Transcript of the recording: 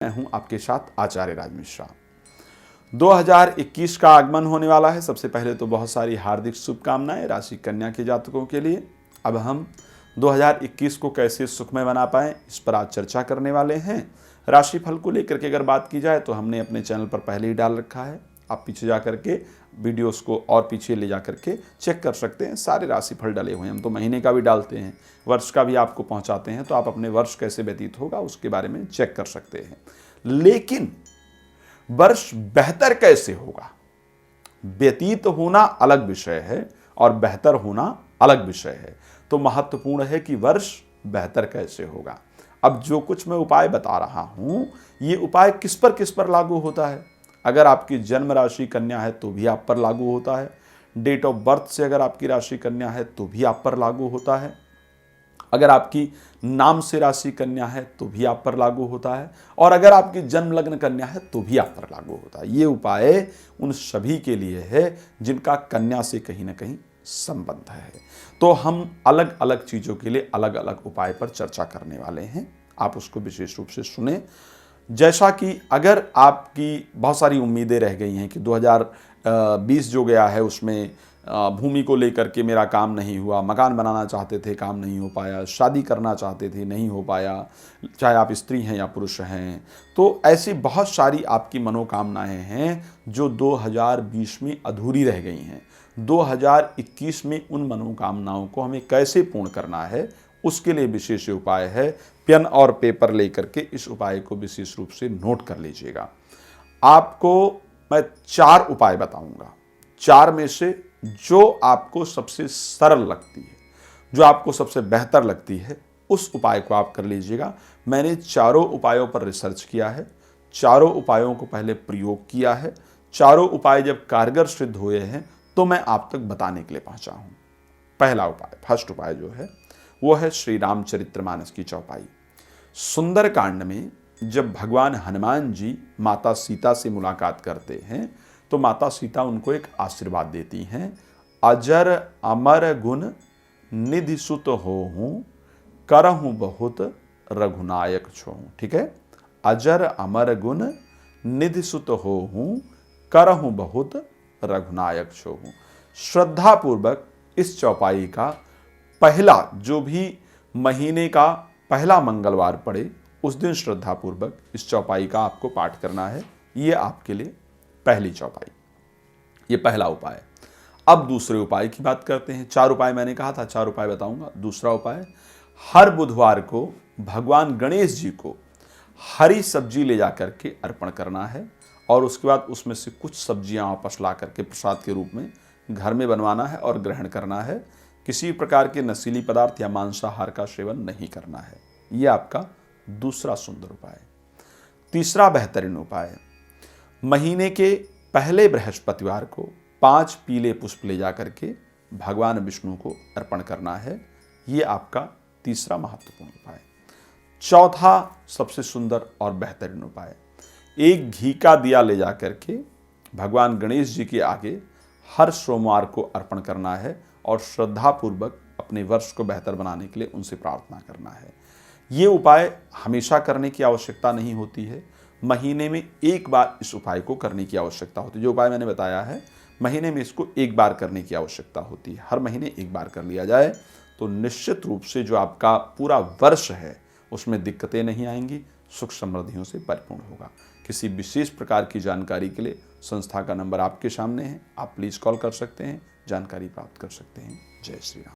मैं हूं आपके साथ आचार्य राज मिश्रा। 2021 का आगमन होने वाला है। सबसे पहले तो बहुत सारी हार्दिक शुभकामनाएं राशि कन्या के जातकों के लिए। अब हम 2021 को कैसे सुखमय बना पाएं, इस पर आज चर्चा करने वाले हैं। राशिफल को लेकर के अगर बात की जाए तो हमने अपने चैनल पर पहले ही डाल रखा है, आप पीछे जा करके वीडियोस को और पीछे ले जा करके चेक कर सकते हैं। सारे राशिफल डले हुए हैं, हम तो महीने का भी डालते हैं, वर्ष का भी आपको पहुंचाते हैं, तो आप अपने वर्ष कैसे व्यतीत होगा उसके बारे में चेक कर सकते हैं। लेकिन वर्ष बेहतर कैसे होगा, व्यतीत होना अलग विषय है और बेहतर होना अलग विषय है। तो महत्वपूर्ण है कि वर्ष बेहतर कैसे होगा। अब जो कुछ मैं उपाय बता रहा हूं, ये उपाय किस पर लागू होता है। अगर आपकी जन्म राशि कन्या है तो भी आप पर लागू होता है। डेट ऑफ बर्थ से अगर आपकी राशि कन्या है तो भी आप पर लागू होता है। अगर आपकी नाम से राशि कन्या है तो भी आप पर लागू होता है। और अगर आपकी जन्म लग्न कन्या है तो भी आप पर लागू होता है। ये उपाय उन सभी के लिए है जिनका कन्या से कहीं ना कहीं संबंध है। तो हम अलग अलग चीज़ों के लिए अलग अलग उपाय पर चर्चा करने वाले हैं, आप उसको विशेष रूप से सुने। जैसा कि अगर आपकी बहुत सारी उम्मीदें रह गई हैं कि 2020 जो गया है उसमें भूमि को लेकर के मेरा काम नहीं हुआ, मकान बनाना चाहते थे काम नहीं हो पाया, शादी करना चाहते थे नहीं हो पाया, चाहे आप स्त्री हैं या पुरुष हैं, तो ऐसी बहुत सारी आपकी मनोकामनाएं हैं जो 2020 में अधूरी रह गई हैं। 2021 में उन मनोकामनाओं को हमें कैसे पूर्ण करना है, उसके लिए विशेष उपाय है। पेन और पेपर लेकर के इस उपाय को विशेष रूप से नोट कर लीजिएगा। आपको मैं 4 उपाय बताऊंगा, 4 में से जो आपको सबसे सरल लगती है, जो आपको सबसे बेहतर लगती है, उस उपाय को आप कर लीजिएगा। मैंने चारों उपायों पर रिसर्च किया है, चारों उपायों को पहले प्रयोग किया है। चारों उपाय जब कारगर सिद्ध हुए हैं तो मैं आप तक बताने के लिए पहुंचा हूं। पहला उपाय, फर्स्ट उपाय जो है वो है श्री रामचरितमानस की चौपाई। सुंदरकांड में जब भगवान हनुमान जी माता सीता से मुलाकात करते हैं तो माता सीता उनको एक आशीर्वाद देती हैं, अजर अमर गुण निधि सुत होहूं करहूं बहुत रघुनायक छोहूं। ठीक है, अजर अमर गुण निधि सुत होहूं करहूं बहुत रघुनायक छोहूं। श्रद्धा पूर्वक इस चौपाई का पहला, जो भी महीने का पहला मंगलवार पड़े उस दिन श्रद्धापूर्वक इस चौपाई का आपको पाठ करना है। ये आपके लिए पहली चौपाई, ये पहला उपाय। अब दूसरे उपाय की बात करते हैं। 4 उपाय मैंने कहा था, 4 उपाय बताऊंगा। दूसरा उपाय, हर बुधवार को भगवान गणेश जी को हरी सब्जी ले जा करके अर्पण करना है और उसके बाद उसमें से कुछ सब्जियां वापस ला करके प्रसाद के रूप में घर में बनवाना है और ग्रहण करना है। किसी प्रकार के नशीली पदार्थ या मांसाहार का सेवन नहीं करना है। यह आपका दूसरा सुंदर उपाय। तीसरा बेहतरीन उपाय, महीने के पहले बृहस्पतिवार को 5 पीले पुष्प ले जा करके भगवान विष्णु को अर्पण करना है। यह आपका तीसरा महत्वपूर्ण उपाय। चौथा सबसे सुंदर और बेहतरीन उपाय, एक घी का दिया ले जा करके भगवान गणेश जी के आगे हर सोमवार को अर्पण करना है और श्रद्धापूर्वक अपने वर्ष को बेहतर बनाने के लिए उनसे प्रार्थना करना है। ये उपाय हमेशा करने की आवश्यकता नहीं होती है, महीने में एक बार इस उपाय को करने की आवश्यकता होती है। जो उपाय मैंने बताया है, महीने में इसको एक बार करने की आवश्यकता होती है। हर महीने एक बार कर लिया जाए तो निश्चित रूप से जो आपका पूरा वर्ष है उसमें दिक्कतें नहीं आएंगी, सुख समृद्धियों से परिपूर्ण होगा। किसी विशेष प्रकार की जानकारी के लिए संस्था का नंबर आपके सामने है, आप प्लीज़ कॉल कर सकते हैं, जानकारी प्राप्त कर सकते हैं। जय श्री राम।